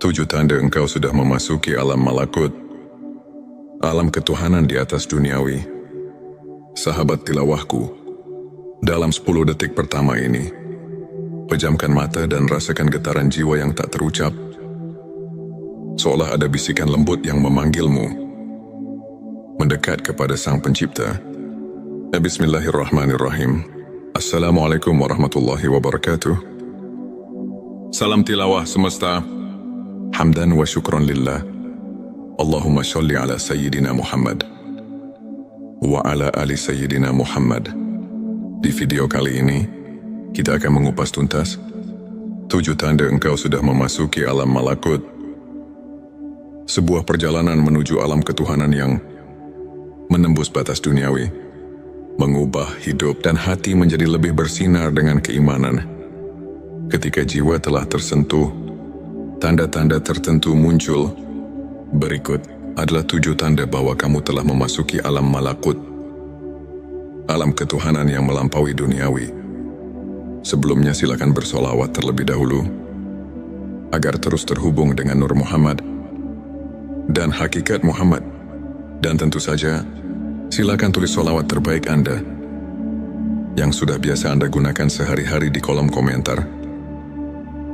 7 tanda engkau sudah memasuki alam malakut, alam ketuhanan di atas duniawi. Sahabat tilawahku, dalam 10 detik pertama ini, pejamkan mata dan rasakan getaran jiwa yang tak terucap, seolah ada bisikan lembut yang memanggilmu, mendekat kepada Sang Pencipta. Bismillahirrahmanirrahim. Assalamualaikum warahmatullahi wabarakatuh. Salam tilawah semesta. Hamdan wa syukran lillah. Allahumma sholli ala Sayyidina Muhammad wa ala ali Sayyidina Muhammad. Di video kali ini, kita akan mengupas tuntas 7 tanda engkau sudah memasuki alam malakut. Sebuah perjalanan menuju alam ketuhanan yang menembus batas duniawi, mengubah hidup dan hati menjadi lebih bersinar dengan keimanan. Ketika jiwa telah tersentuh, tanda-tanda tertentu muncul. Berikut adalah 7 tanda bahwa kamu telah memasuki alam malakut, alam ketuhanan yang melampaui duniawi. Sebelumnya silakan bersolawat terlebih dahulu, agar terus terhubung dengan Nur Muhammad dan hakikat Muhammad. Dan tentu saja, silakan tulis solawat terbaik Anda, yang sudah biasa Anda gunakan sehari-hari di kolom komentar,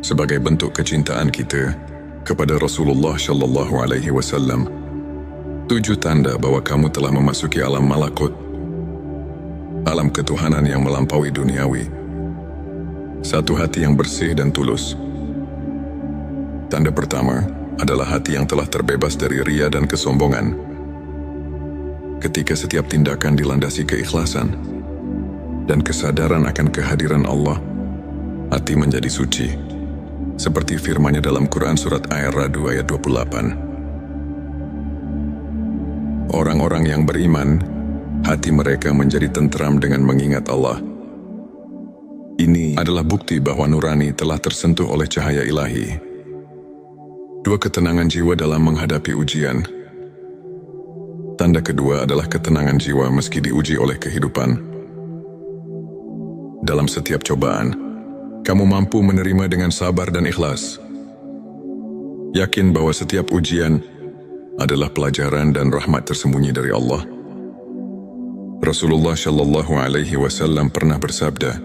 sebagai bentuk kecintaan kita kepada Rasulullah Shallallahu Alaihi Wasallam. 7 tanda bahwa kamu telah memasuki alam malakut, alam ketuhanan yang melampaui duniawi. 1. Hati yang bersih dan tulus. Tanda pertama adalah hati yang telah terbebas dari ria dan kesombongan. Ketika setiap tindakan dilandasi keikhlasan dan kesadaran akan kehadiran Allah, hati menjadi suci. Seperti firman-Nya dalam Quran surat Ar-Ra'd ayat 28. Orang-orang yang beriman, hati mereka menjadi tentram dengan mengingat Allah. Ini adalah bukti bahwa nurani telah tersentuh oleh cahaya ilahi. 2. Ketenangan jiwa dalam menghadapi ujian. Tanda kedua adalah ketenangan jiwa meski diuji oleh kehidupan. Dalam setiap cobaan, kamu mampu menerima dengan sabar dan ikhlas. Yakin bahwa setiap ujian adalah pelajaran dan rahmat tersembunyi dari Allah. Rasulullah Shallallahu Alaihi Wasallam pernah bersabda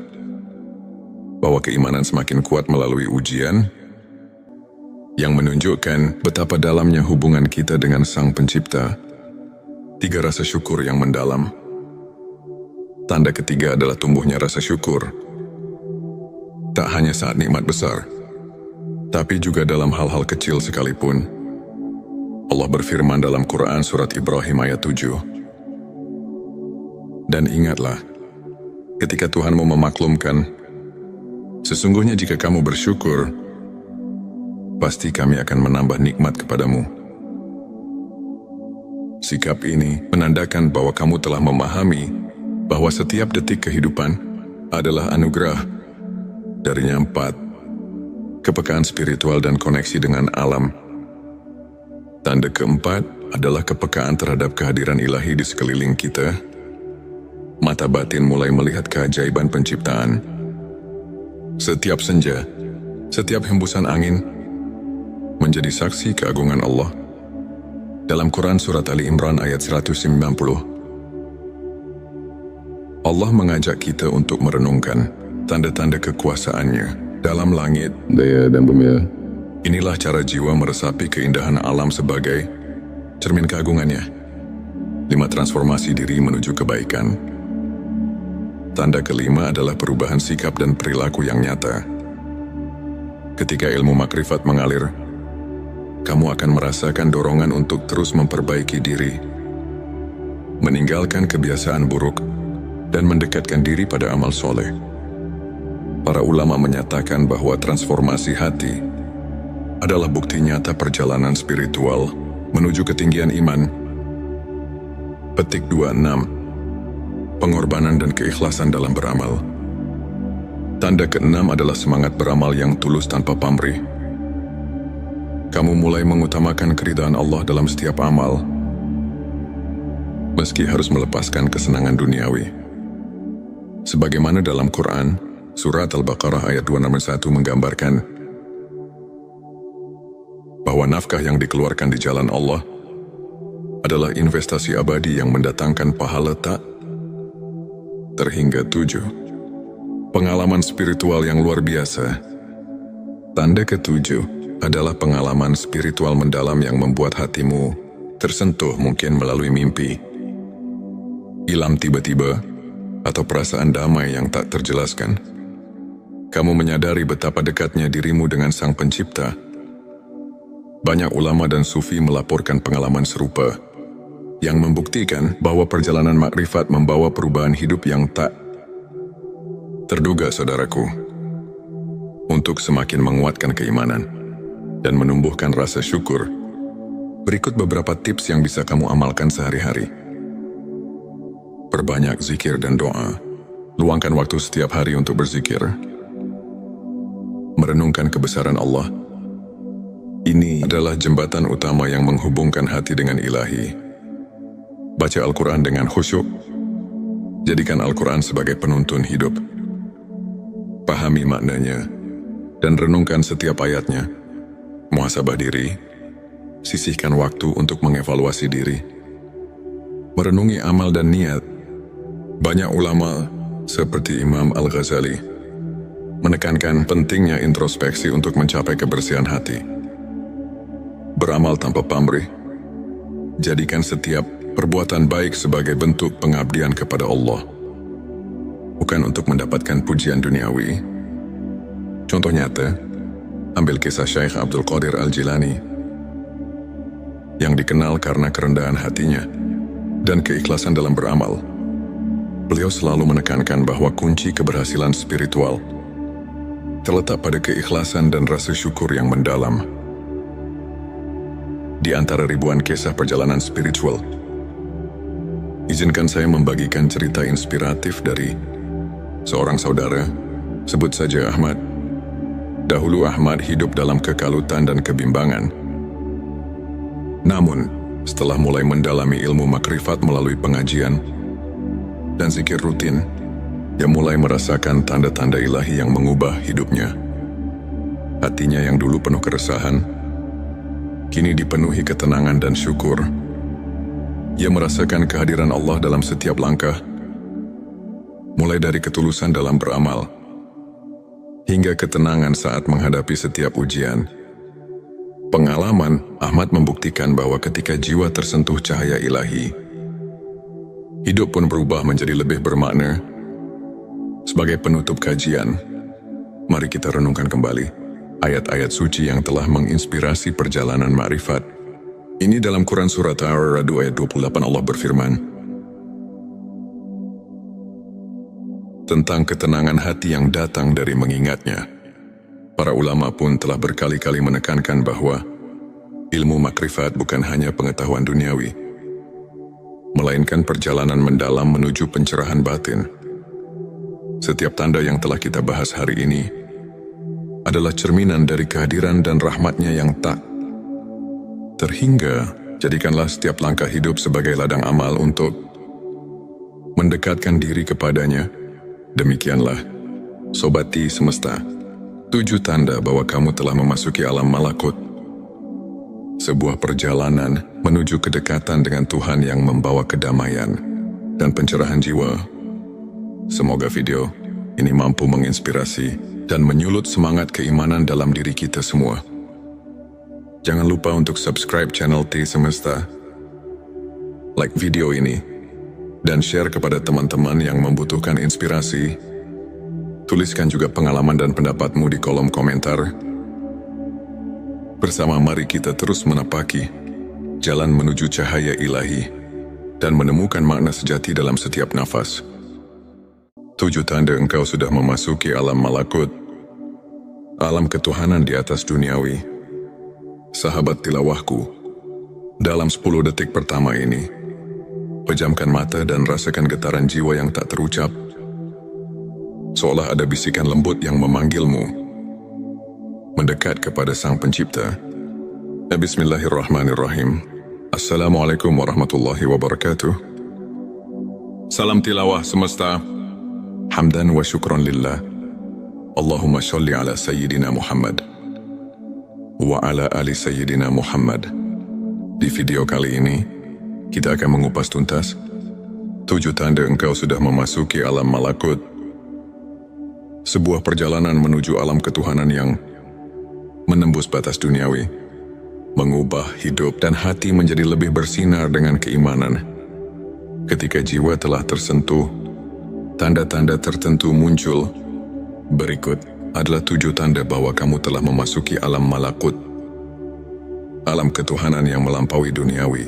bahwa keimanan semakin kuat melalui ujian, yang menunjukkan betapa dalamnya hubungan kita dengan Sang Pencipta. 3. Rasa syukur yang mendalam. Tanda ketiga adalah tumbuhnya rasa syukur. Tak hanya saat nikmat besar, tapi juga dalam hal-hal kecil sekalipun. Allah berfirman dalam Quran surat Ibrahim ayat 7. Dan ingatlah, ketika Tuhanmu memaklumkan, sesungguhnya jika kamu bersyukur, pasti kami akan menambah nikmat kepadamu. Sikap ini menandakan bahwa kamu telah memahami bahwa setiap detik kehidupan adalah anugerah. Darinya 4. Kepekaan spiritual dan koneksi dengan alam. Tanda keempat adalah kepekaan terhadap kehadiran ilahi di sekeliling kita. Mata batin mulai melihat keajaiban penciptaan. Setiap senja, setiap hembusan angin, menjadi saksi keagungan Allah. Dalam Quran surat Ali Imran ayat 190, Allah mengajak kita untuk merenungkan tanda-tanda kekuasaan-Nya dalam langit, daya dan bumi. Inilah cara jiwa meresapi keindahan alam sebagai cermin keagungan-Nya. 5. Transformasi diri menuju kebaikan. Tanda kelima adalah perubahan sikap dan perilaku yang nyata. Ketika ilmu makrifat mengalir, kamu akan merasakan dorongan untuk terus memperbaiki diri, meninggalkan kebiasaan buruk, dan mendekatkan diri pada amal soleh. Para ulama menyatakan bahwa transformasi hati adalah bukti nyata perjalanan spiritual menuju ketinggian iman. Petik 26. Pengorbanan dan keikhlasan dalam beramal. Tanda ke-6 adalah semangat beramal yang tulus tanpa pamrih. Kamu mulai mengutamakan keridhaan Allah dalam setiap amal, meski harus melepaskan kesenangan duniawi. Sebagaimana dalam Quran, Surat Al-Baqarah ayat 261 menggambarkan, bahwa nafkah yang dikeluarkan di jalan Allah adalah investasi abadi yang mendatangkan pahala tak terhingga 7. Pengalaman spiritual yang luar biasa. Tanda ke-7 adalah pengalaman spiritual mendalam yang membuat hatimu tersentuh, mungkin melalui mimpi, ilham tiba-tiba, atau perasaan damai yang tak terjelaskan. Kamu menyadari betapa dekatnya dirimu dengan Sang Pencipta. Banyak ulama dan sufi melaporkan pengalaman serupa yang membuktikan bahwa perjalanan makrifat membawa perubahan hidup yang tak terduga, saudaraku. Untuk semakin menguatkan keimanan dan menumbuhkan rasa syukur, berikut beberapa tips yang bisa kamu amalkan sehari-hari. Perbanyak zikir dan doa. Luangkan waktu setiap hari untuk berzikir. Merenungkan kebesaran Allah. Ini adalah jembatan utama yang menghubungkan hati dengan Ilahi. Baca Al-Quran dengan khusyuk. Jadikan Al-Quran sebagai penuntun hidup. Pahami maknanya dan renungkan setiap ayatnya. Muhasabah diri. Sisihkan waktu untuk mengevaluasi diri. Merenungi amal dan niat. Banyak ulama seperti Imam Al-Ghazali menekankan pentingnya introspeksi untuk mencapai kebersihan hati. Beramal tanpa pamrih. Jadikan setiap perbuatan baik sebagai bentuk pengabdian kepada Allah, bukan untuk mendapatkan pujian duniawi. Contoh nyata, ambil kisah Syekh Abdul Qadir Al-Jilani yang dikenal karena kerendahan hatinya dan keikhlasan dalam beramal. Beliau selalu menekankan bahwa kunci keberhasilan spiritual terletak pada keikhlasan dan rasa syukur yang mendalam. Di antara ribuan kisah perjalanan spiritual, izinkan saya membagikan cerita inspiratif dari seorang saudara, sebut saja Ahmad. Dahulu Ahmad hidup dalam kekalutan dan kebimbangan. Namun, setelah mulai mendalami ilmu makrifat melalui pengajian dan zikir rutin, dia mulai merasakan tanda-tanda ilahi yang mengubah hidupnya. Hatinya yang dulu penuh keresahan, kini dipenuhi ketenangan dan syukur. Ia merasakan kehadiran Allah dalam setiap langkah, mulai dari ketulusan dalam beramal, hingga ketenangan saat menghadapi setiap ujian. Pengalaman Ahmad membuktikan bahwa ketika jiwa tersentuh cahaya ilahi, hidup pun berubah menjadi lebih bermakna. Sebagai penutup kajian, mari kita renungkan kembali ayat-ayat suci yang telah menginspirasi perjalanan makrifat. Ini dalam Quran Surat Ar-Ra'd ayat 28 Allah berfirman tentang ketenangan hati yang datang dari mengingatnya. Para ulama pun telah berkali-kali menekankan bahwa ilmu makrifat bukan hanya pengetahuan duniawi, melainkan perjalanan mendalam menuju pencerahan batin. Setiap tanda yang telah kita bahas hari ini adalah cerminan dari kehadiran dan rahmatnya yang tak terhingga. Jadikanlah setiap langkah hidup sebagai ladang amal untuk mendekatkan diri kepadanya. Demikianlah, Sobati Semesta, 7 tanda bahwa kamu telah memasuki alam malakut. Sebuah perjalanan menuju kedekatan dengan Tuhan yang membawa kedamaian dan pencerahan jiwa. Semoga video ini mampu menginspirasi dan menyulut semangat keimanan dalam diri kita semua. Jangan lupa untuk subscribe channel T Semesta, like video ini, dan share kepada teman-teman yang membutuhkan inspirasi. Tuliskan juga pengalaman dan pendapatmu di kolom komentar. Bersama mari kita terus menapaki jalan menuju cahaya ilahi dan menemukan makna sejati dalam setiap nafas. 7 tanda engkau sudah memasuki alam malakut, alam ketuhanan di atas duniawi. Sahabat tilawahku, dalam 10 detik pertama ini, pejamkan mata dan rasakan getaran jiwa yang tak terucap. Seolah ada bisikan lembut yang memanggilmu mendekat kepada Sang Pencipta. Bismillahirrahmanirrahim. Assalamualaikum warahmatullahi wabarakatuh. Salam tilawah semesta. Hamdan wa syukran lillah. Allahumma sholli ala Sayyidina Muhammad wa ala ali Sayyidina Muhammad. Di video kali ini, kita akan mengupas tuntas 7 tanda engkau sudah memasuki alam malakut. Sebuah perjalanan menuju alam ketuhanan yang menembus batas duniawi, mengubah hidup dan hati menjadi lebih bersinar dengan keimanan. Ketika jiwa telah tersentuh, tanda-tanda tertentu muncul. Berikut adalah 7 tanda bahwa kamu telah memasuki alam malakut, alam ketuhanan yang melampaui duniawi.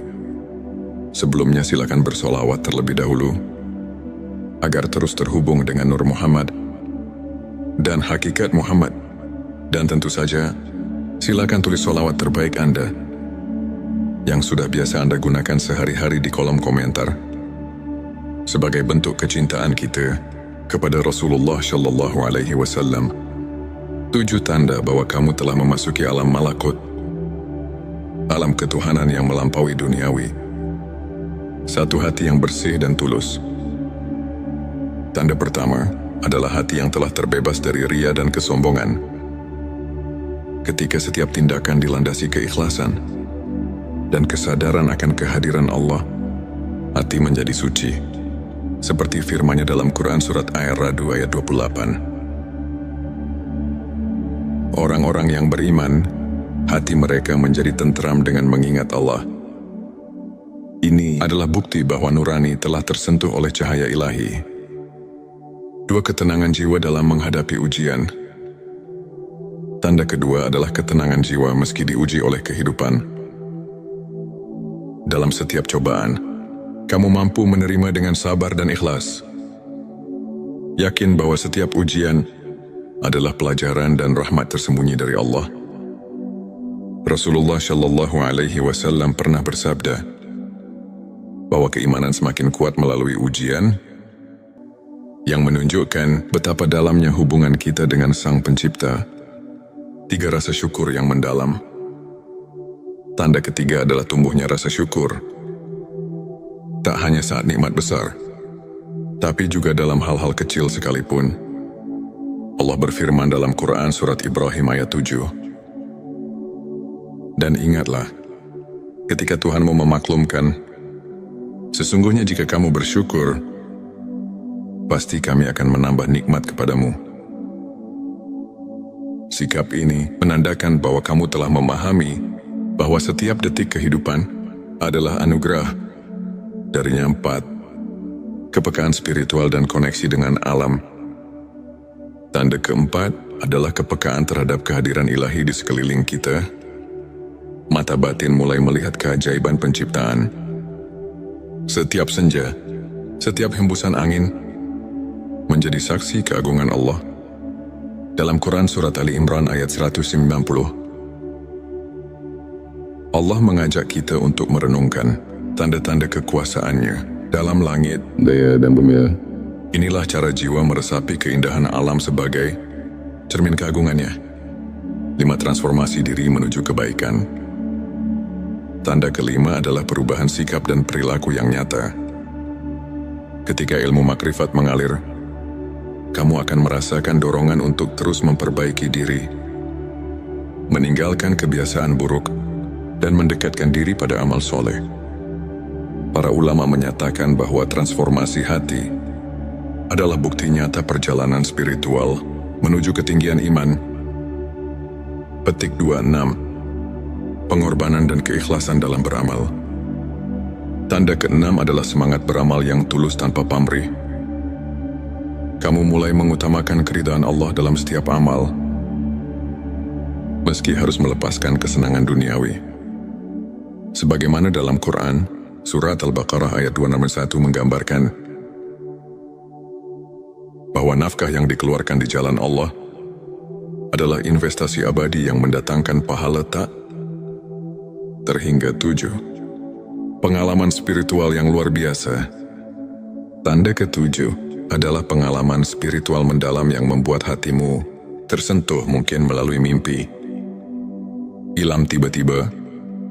Sebelumnya silakan bersolawat terlebih dahulu, agar terus terhubung dengan Nur Muhammad dan hakikat Muhammad. Dan tentu saja, silakan tulis solawat terbaik Anda yang sudah biasa Anda gunakan sehari-hari di kolom komentar, sebagai bentuk kecintaan kita kepada Rasulullah Shallallahu Alaihi Wasallam. 7 tanda bahwa kamu telah memasuki alam malakut, alam ketuhanan yang melampaui duniawi. 1. Hati yang bersih dan tulus. Tanda pertama adalah hati yang telah terbebas dari ria dan kesombongan. Ketika setiap tindakan dilandasi keikhlasan dan kesadaran akan kehadiran Allah, hati menjadi suci. Seperti firman-Nya dalam Quran Surat Ar-Ra'd ayat 28. Orang-orang yang beriman, hati mereka menjadi tentram dengan mengingat Allah. Ini adalah bukti bahwa nurani telah tersentuh oleh cahaya ilahi. 2. Ketenangan jiwa dalam menghadapi ujian. Tanda kedua adalah ketenangan jiwa meski diuji oleh kehidupan. Dalam setiap cobaan, kamu mampu menerima dengan sabar dan ikhlas. Yakin bahwa setiap ujian adalah pelajaran dan rahmat tersembunyi dari Allah. Rasulullah Shallallahu Alaihi Wasallam pernah bersabda bahwa keimanan semakin kuat melalui ujian, yang menunjukkan betapa dalamnya hubungan kita dengan Sang Pencipta. 3. Rasa syukur yang mendalam. Tanda ketiga adalah tumbuhnya rasa syukur. Tak hanya saat nikmat besar, tapi juga dalam hal-hal kecil sekalipun. Allah berfirman dalam Quran Surat Ibrahim ayat 7. Dan ingatlah, ketika Tuhanmu memaklumkan, sesungguhnya jika kamu bersyukur, pasti kami akan menambah nikmat kepadamu. Sikap ini menandakan bahwa kamu telah memahami bahwa setiap detik kehidupan adalah anugerah. Darinya 4. Kepekaan spiritual dan koneksi dengan alam. Tanda keempat adalah kepekaan terhadap kehadiran ilahi di sekeliling kita. Mata batin mulai melihat keajaiban penciptaan. Setiap senja, setiap hembusan angin menjadi saksi keagungan Allah. Dalam Quran Surat Ali Imran ayat 190, Allah mengajak kita untuk merenungkan tanda-tanda kekuasaannya dalam langit, daya dan bumi. Inilah cara jiwa meresapi keindahan alam sebagai cermin keagungannya. 5. Transformasi diri menuju kebaikan. Tanda kelima adalah perubahan sikap dan perilaku yang nyata. Ketika ilmu makrifat mengalir, kamu akan merasakan dorongan untuk terus memperbaiki diri, meninggalkan kebiasaan buruk, dan mendekatkan diri pada amal soleh. Para ulama menyatakan bahwa transformasi hati adalah bukti nyata perjalanan spiritual menuju ketinggian iman. Petik 26. Pengorbanan dan keikhlasan dalam beramal. Tanda keenam adalah semangat beramal yang tulus tanpa pamrih. Kamu mulai mengutamakan keridhaan Allah dalam setiap amal, meski harus melepaskan kesenangan duniawi. Sebagaimana dalam Quran, Surat Al-Baqarah ayat 261 menggambarkan bahwa nafkah yang dikeluarkan di jalan Allah adalah investasi abadi yang mendatangkan pahala tak terhingga 7. Pengalaman spiritual yang luar biasa. Tanda ke-7 adalah pengalaman spiritual mendalam yang membuat hatimu tersentuh, mungkin melalui mimpi, ilham tiba-tiba,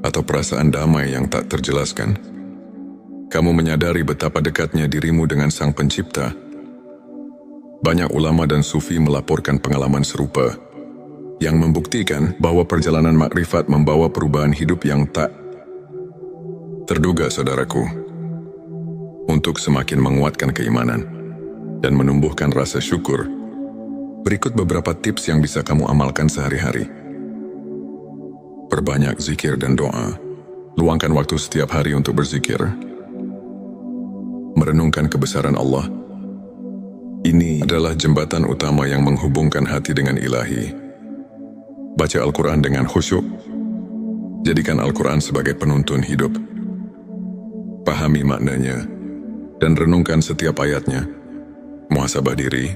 atau perasaan damai yang tak terjelaskan. Kamu menyadari betapa dekatnya dirimu dengan Sang Pencipta. Banyak ulama dan sufi melaporkan pengalaman serupa, yang membuktikan bahwa perjalanan makrifat membawa perubahan hidup yang tak terduga, saudaraku. Untuk semakin menguatkan keimanan dan menumbuhkan rasa syukur, berikut beberapa tips yang bisa kamu amalkan sehari-hari. Perbanyak zikir dan doa. Luangkan waktu setiap hari untuk berzikir. Merenungkan kebesaran Allah. Ini adalah jembatan utama yang menghubungkan hati dengan Ilahi. Baca Al-Quran dengan khusyuk. Jadikan Al-Quran sebagai penuntun hidup. Pahami maknanya dan renungkan setiap ayatnya. Muhasabah diri.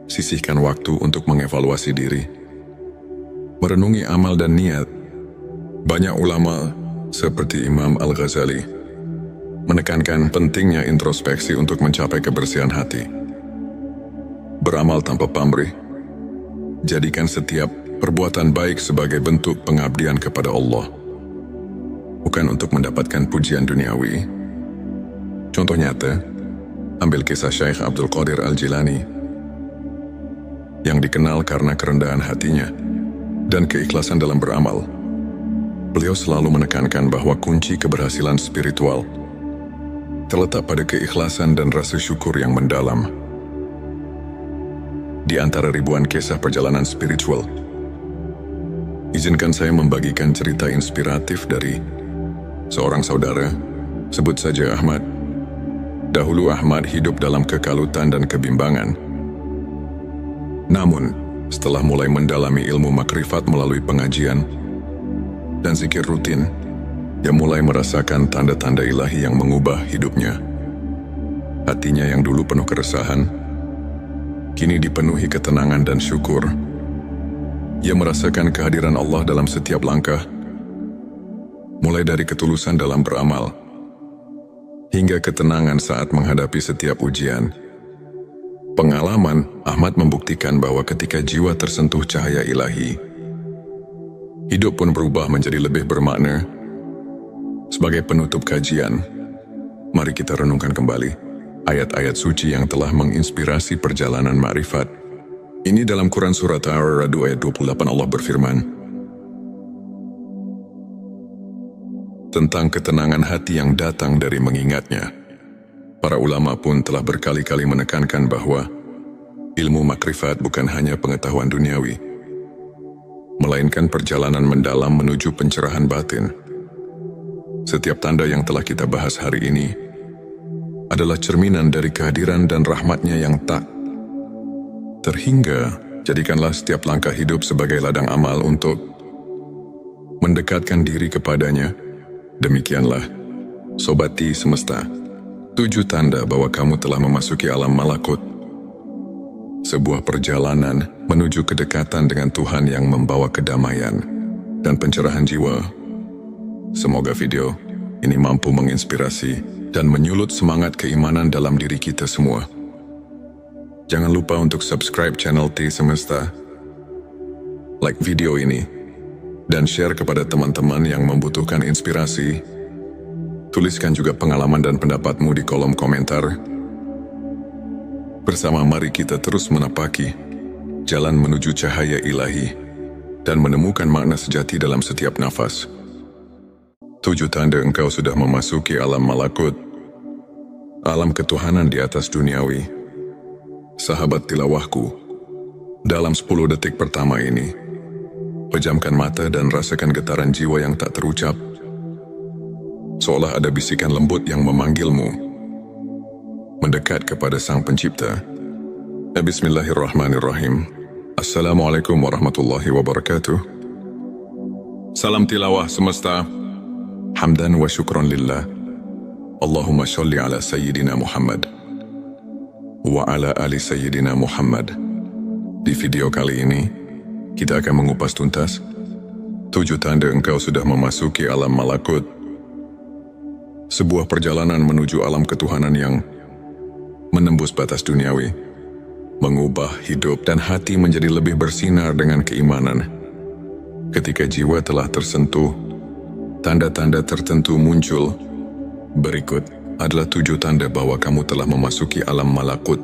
Sisihkan waktu untuk mengevaluasi diri. Merenungi amal dan niat. Banyak ulama seperti Imam Al-Ghazali menekankan pentingnya introspeksi untuk mencapai kebersihan hati. Beramal tanpa pamrih. Jadikan setiap perbuatan baik sebagai bentuk pengabdian kepada Allah, bukan untuk mendapatkan pujian duniawi. Contoh nyata, ambil kisah Syekh Abdul Qadir Al-Jilani yang dikenal karena kerendahan hatinya dan keikhlasan dalam beramal. Beliau selalu menekankan bahwa kunci keberhasilan spiritual terletak pada keikhlasan dan rasa syukur yang mendalam. Di antara ribuan kisah perjalanan spiritual, izinkan saya membagikan cerita inspiratif dari seorang saudara, sebut saja Ahmad. Dahulu Ahmad hidup dalam kekalutan dan kebimbangan. Namun, setelah mulai mendalami ilmu makrifat melalui pengajian dan zikir rutin, dia mulai merasakan tanda-tanda ilahi yang mengubah hidupnya. Hatinya yang dulu penuh keresahan, kini dipenuhi ketenangan dan syukur. Ia merasakan kehadiran Allah dalam setiap langkah, mulai dari ketulusan dalam beramal, hingga ketenangan saat menghadapi setiap ujian. Pengalaman Ahmad membuktikan bahwa ketika jiwa tersentuh cahaya ilahi, hidup pun berubah menjadi lebih bermakna. Sebagai penutup kajian, mari kita renungkan kembali ayat-ayat suci yang telah menginspirasi perjalanan makrifat. Ini dalam Quran Surat Ar-Ra'd ayat 28 Allah berfirman tentang ketenangan hati yang datang dari mengingatnya. Para ulama pun telah berkali-kali menekankan bahwa ilmu makrifat bukan hanya pengetahuan duniawi, melainkan perjalanan mendalam menuju pencerahan batin. Setiap tanda yang telah kita bahas hari ini adalah cerminan dari kehadiran dan rahmatnya yang tak terhingga. Jadikanlah setiap langkah hidup sebagai ladang amal untuk mendekatkan diri kepadanya. Demikianlah, Sobati Semesta, 7 tanda bahwa kamu telah memasuki alam malakut. Sebuah perjalanan menuju kedekatan dengan Tuhan yang membawa kedamaian dan pencerahan jiwa. Semoga video ini mampu menginspirasi dan menyulut semangat keimanan dalam diri kita semua. Jangan lupa untuk subscribe channel T Semesta, like video ini, dan share kepada teman-teman yang membutuhkan inspirasi. Tuliskan juga pengalaman dan pendapatmu di kolom komentar. Bersama mari kita terus menapaki jalan menuju cahaya ilahi dan menemukan makna sejati dalam setiap nafas. 7 tanda engkau sudah memasuki alam malakut, alam ketuhanan di atas duniawi. Sahabat tilawahku, dalam 10 detik pertama ini, pejamkan mata dan rasakan getaran jiwa yang tak terucap. Seolah ada bisikan lembut yang memanggilmu mendekat kepada Sang Pencipta. Bismillahirrahmanirrahim. Assalamualaikum warahmatullahi wabarakatuh. Salam tilawah semesta. Hamdan wa syukran lillah. Allahumma sholli ala Sayyidina Muhammad wa ala ali Sayyidina Muhammad. Di video kali ini, kita akan mengupas tuntas 7 tanda engkau sudah memasuki alam malakut. Sebuah perjalanan menuju alam ketuhanan yang menembus batas duniawi, mengubah hidup dan hati menjadi lebih bersinar dengan keimanan. Ketika jiwa telah tersentuh, tanda-tanda tertentu muncul. Berikut adalah 7 tanda bahwa kamu telah memasuki alam malakut,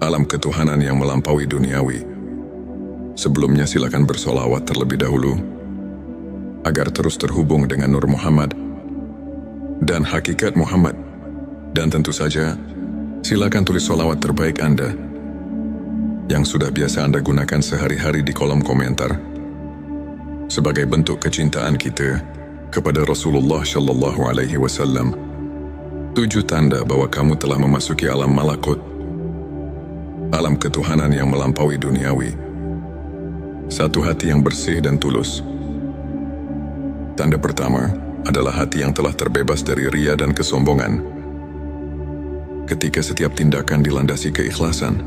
alam ketuhanan yang melampaui duniawi. Sebelumnya silakan bersolawat terlebih dahulu, agar terus terhubung dengan Nur Muhammad dan hakikat Muhammad. Dan tentu saja, silakan tulis solawat terbaik Anda yang sudah biasa Anda gunakan sehari-hari di kolom komentar sebagai bentuk kecintaan kita kepada Rasulullah Shallallahu Alaihi Wasallam. 7 tanda bahwa kamu telah memasuki alam malakut, alam ketuhanan yang melampaui duniawi. 1. Hati yang bersih dan tulus. Tanda pertama adalah hati yang telah terbebas dari ria dan kesombongan. Ketika setiap tindakan dilandasi keikhlasan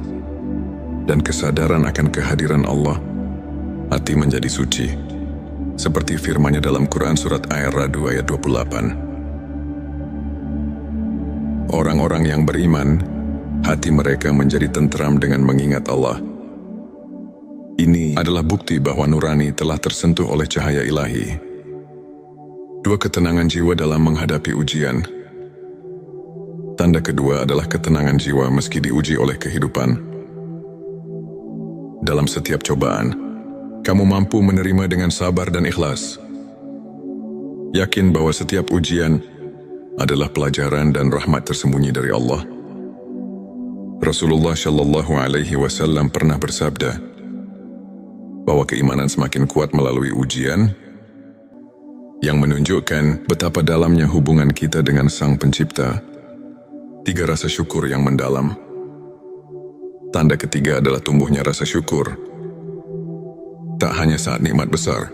dan kesadaran akan kehadiran Allah, hati menjadi suci. Seperti firman-Nya dalam Quran Surat Ar-Ra'd ayat 28. Orang-orang yang beriman, hati mereka menjadi tentram dengan mengingat Allah. Ini adalah bukti bahwa nurani telah tersentuh oleh cahaya ilahi. 2. Ketenangan jiwa dalam menghadapi ujian. Tanda kedua adalah ketenangan jiwa meski diuji oleh kehidupan. Dalam setiap cobaan, kamu mampu menerima dengan sabar dan ikhlas. Yakin bahwa setiap ujian adalah pelajaran dan rahmat tersembunyi dari Allah. Rasulullah Shallallahu Alaihi Wasallam pernah bersabda bahwa keimanan semakin kuat melalui ujian, yang menunjukkan betapa dalamnya hubungan kita dengan Sang Pencipta. 3. Rasa syukur yang mendalam. Tanda ketiga adalah tumbuhnya rasa syukur. Tak hanya saat nikmat besar,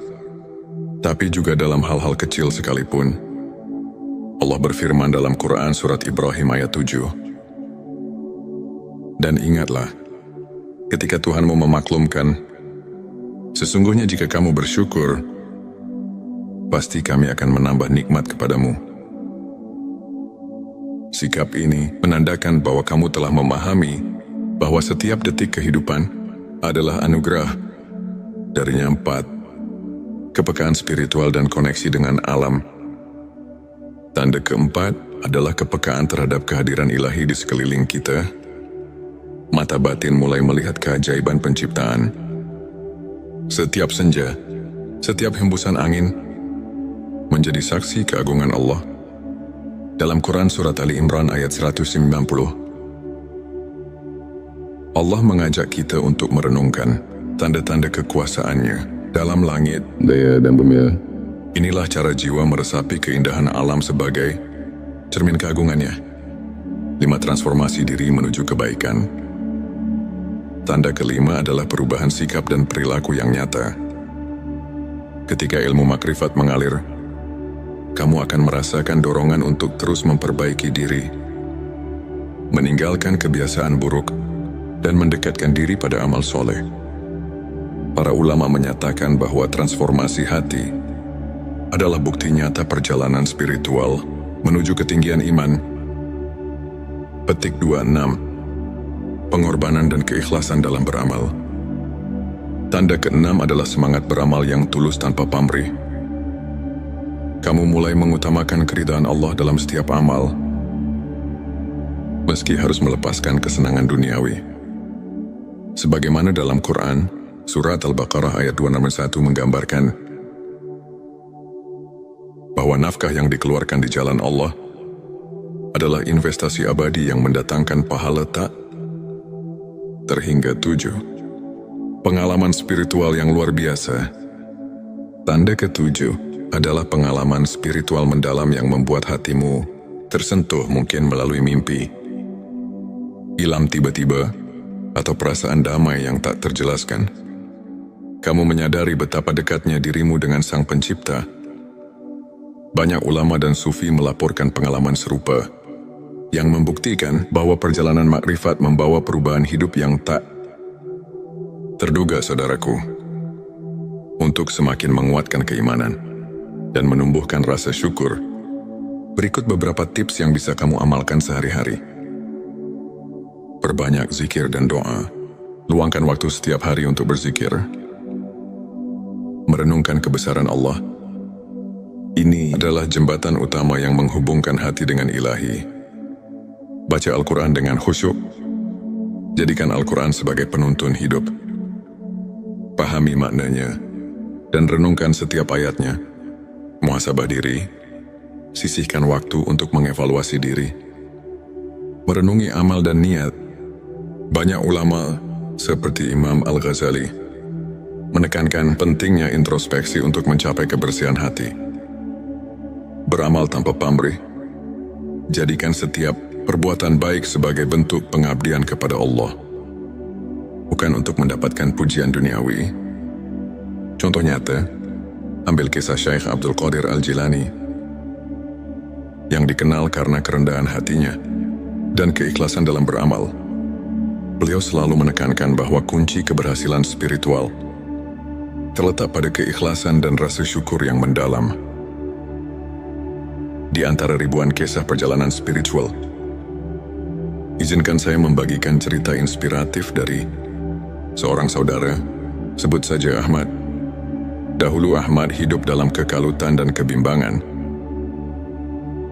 tapi juga dalam hal-hal kecil sekalipun. Allah berfirman dalam Quran Surat Ibrahim ayat 7. Dan ingatlah, ketika Tuhanmu memaklumkan, sesungguhnya jika kamu bersyukur, pasti kami akan menambah nikmat kepadamu. Sikap ini menandakan bahwa kamu telah memahami bahwa setiap detik kehidupan adalah anugerah. Darinya 4. Kepekaan spiritual dan koneksi dengan alam. Tanda keempat adalah kepekaan terhadap kehadiran ilahi di sekeliling kita. Mata batin mulai melihat keajaiban penciptaan. Setiap senja, setiap hembusan angin menjadi saksi keagungan Allah. Dalam Quran Surat Ali Imran ayat 190, Allah mengajak kita untuk merenungkan tanda-tanda kekuasaan-Nya dalam langit, daya dan bumi. Inilah cara jiwa meresapi keindahan alam sebagai cermin keagungan-Nya. 5. Transformasi diri menuju kebaikan. Tanda kelima adalah perubahan sikap dan perilaku yang nyata. Ketika ilmu makrifat mengalir, kamu akan merasakan dorongan untuk terus memperbaiki diri, meninggalkan kebiasaan buruk, dan mendekatkan diri pada amal soleh. Para ulama menyatakan bahwa transformasi hati adalah bukti nyata perjalanan spiritual menuju ketinggian iman. Petik 26. Pengorbanan dan keikhlasan dalam beramal. Tanda keenam adalah semangat beramal yang tulus tanpa pamrih. Kamu mulai mengutamakan keridhaan Allah dalam setiap amal, meski harus melepaskan kesenangan duniawi. Sebagaimana dalam Quran, Surat Al-Baqarah ayat 261 menggambarkan bahwa nafkah yang dikeluarkan di jalan Allah adalah investasi abadi yang mendatangkan pahala tak terhingga 7. Pengalaman spiritual yang luar biasa. Tanda ke-7 adalah pengalaman spiritual mendalam yang membuat hatimu tersentuh, mungkin melalui mimpi, ilham tiba-tiba, atau perasaan damai yang tak terjelaskan. Kamu menyadari betapa dekatnya dirimu dengan Sang Pencipta. Banyak ulama dan sufi melaporkan pengalaman serupa, yang membuktikan bahwa perjalanan makrifat membawa perubahan hidup yang tak terduga, saudaraku. Untuk semakin menguatkan keimanan dan menumbuhkan rasa syukur, berikut beberapa tips yang bisa kamu amalkan sehari-hari. Perbanyak zikir dan doa. Luangkan waktu setiap hari untuk berzikir. Merenungkan kebesaran Allah. Ini adalah jembatan utama yang menghubungkan hati dengan ilahi. Baca Al-Quran dengan khusyuk. Jadikan Al-Quran sebagai penuntun hidup. pahami maknanya, dan renungkan setiap ayatnya. Muhasabah diri, sisihkan waktu untuk mengevaluasi diri. Merenungi amal dan niat. Banyak ulama seperti Imam Al-Ghazali menekankan pentingnya introspeksi untuk mencapai kebersihan hati. Beramal tanpa pamrih. Jadikan setiap perbuatan baik sebagai bentuk pengabdian kepada Allah, bukan untuk mendapatkan pujian duniawi. Contoh nyata, ambil kisah Syekh Abdul Qadir Al-Jilani yang dikenal karena kerendahan hatinya dan keikhlasan dalam beramal. Beliau selalu menekankan bahwa kunci keberhasilan spiritual terletak pada keikhlasan dan rasa syukur yang mendalam. Di antara ribuan kisah perjalanan spiritual, izinkan saya membagikan cerita inspiratif dari seorang saudara, sebut saja Ahmad. Dahulu Ahmad hidup dalam kekalutan dan kebimbangan.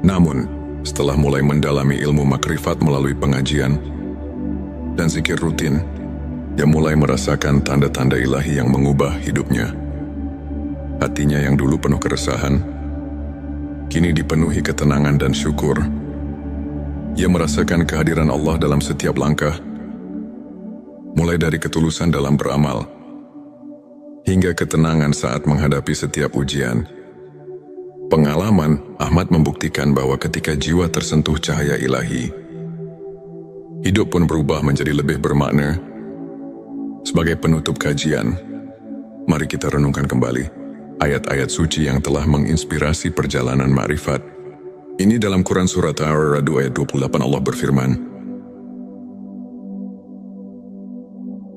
Namun, setelah mulai mendalami ilmu makrifat melalui pengajian dan zikir rutin, dia mulai merasakan tanda-tanda ilahi yang mengubah hidupnya. Hatinya yang dulu penuh keresahan, kini dipenuhi ketenangan dan syukur. Ia merasakan kehadiran Allah dalam setiap langkah, mulai dari ketulusan dalam beramal, hingga ketenangan saat menghadapi setiap ujian. Pengalaman Ahmad membuktikan bahwa ketika jiwa tersentuh cahaya ilahi, hidup pun berubah menjadi lebih bermakna. Sebagai penutup kajian, mari kita renungkan kembali ayat-ayat suci yang telah menginspirasi perjalanan ma'rifat. Ini dalam Quran Surat Ar-Ra'd ayat 28 Allah berfirman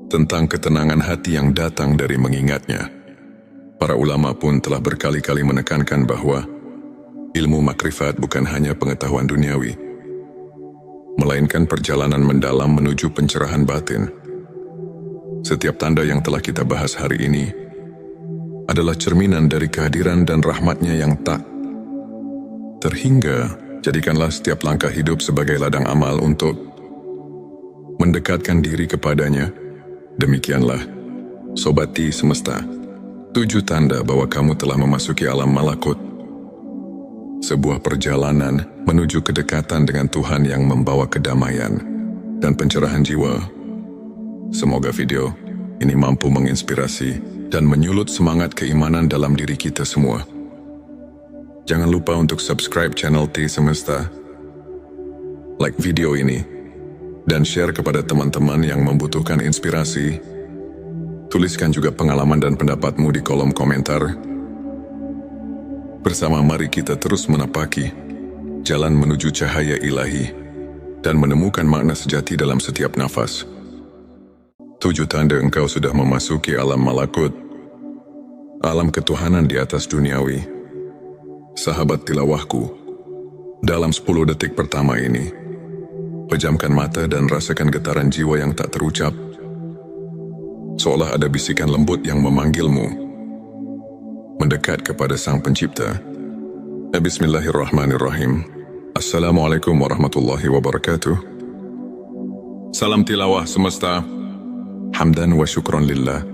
tentang ketenangan hati yang datang dari mengingatnya. Para ulama pun telah berkali-kali menekankan bahwa ilmu makrifat bukan hanya pengetahuan duniawi, melainkan perjalanan mendalam menuju pencerahan batin. Setiap tanda yang telah kita bahas hari ini adalah cerminan dari kehadiran dan rahmatnya yang tak terhingga. Jadikanlah setiap langkah hidup sebagai ladang amal untuk mendekatkan diri kepadanya. Demikianlah, Sobati Semesta, 7 tanda bahwa kamu telah memasuki alam malakut. Sebuah perjalanan menuju kedekatan dengan Tuhan yang membawa kedamaian dan pencerahan jiwa. Semoga video ini mampu menginspirasi dan menyulut semangat keimanan dalam diri kita semua. Jangan lupa untuk subscribe channel T Semesta, like video ini, dan share kepada teman-teman yang membutuhkan inspirasi. Tuliskan juga pengalaman dan pendapatmu di kolom komentar. Bersama mari kita terus menapaki jalan menuju cahaya ilahi dan menemukan makna sejati dalam setiap nafas. 7 tanda engkau sudah memasuki alam malakut, alam ketuhanan di atas duniawi. Sahabat tilawahku, dalam 10 detik pertama ini, pejamkan mata dan rasakan getaran jiwa yang tak terucap. Seolah ada bisikan lembut yang memanggilmu mendekat kepada Sang Pencipta. Bismillahirrahmanirrahim. Assalamualaikum warahmatullahi wabarakatuh. Salam tilawah semesta. Hamdan wa syukran lillah.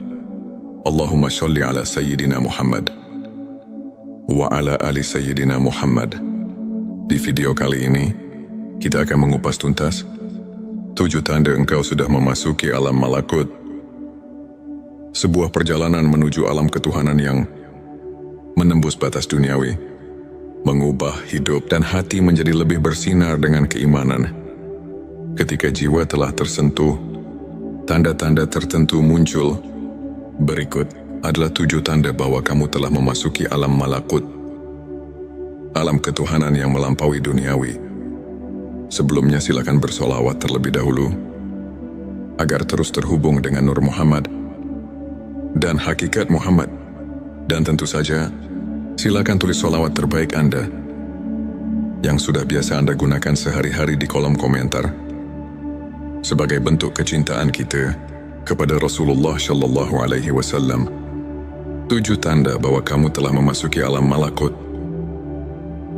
Allahumma sholli ala Sayyidina Muhammad wa ala ali Sayyidina Muhammad. Di video kali ini, kita akan mengupas tuntas 7 tanda engkau sudah memasuki alam malakut. Sebuah perjalanan menuju alam ketuhanan yang menembus batas duniawi, mengubah hidup dan hati menjadi lebih bersinar dengan keimanan. Ketika jiwa telah tersentuh, tanda-tanda tertentu muncul. Berikut adalah 7 tanda bahwa kamu telah memasuki alam malakut, alam ketuhanan yang melampaui duniawi. Sebelumnya silakan bersolawat terlebih dahulu, agar terus terhubung dengan Nur Muhammad dan hakikat Muhammad. Dan tentu saja, silakan tulis solawat terbaik Anda yang sudah biasa Anda gunakan sehari-hari di kolom komentar, sebagai bentuk kecintaan kita kepada Rasulullah Shallallahu Alaihi Wasallam. 7 tanda bahwa kamu telah memasuki alam malakut,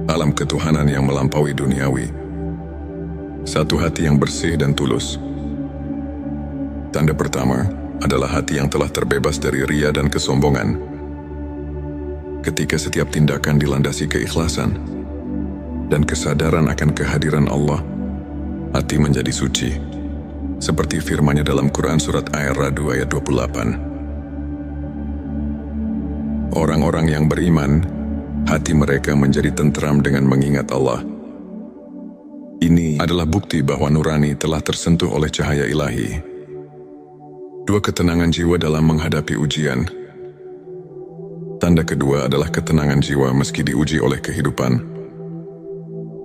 alam ketuhanan yang melampaui duniawi. 1. Hati yang bersih dan tulus. Tanda pertama, adalah hati yang telah terbebas dari ria dan kesombongan. Ketika setiap tindakan dilandasi keikhlasan dan kesadaran akan kehadiran Allah, hati menjadi suci. Seperti firman-Nya dalam Quran surat Ar-Ra'd ayat 28. Orang-orang yang beriman, hati mereka menjadi tentram dengan mengingat Allah. Ini adalah bukti bahwa nurani telah tersentuh oleh cahaya ilahi. Dua, ketenangan jiwa dalam menghadapi ujian. Tanda kedua adalah ketenangan jiwa meski diuji oleh kehidupan.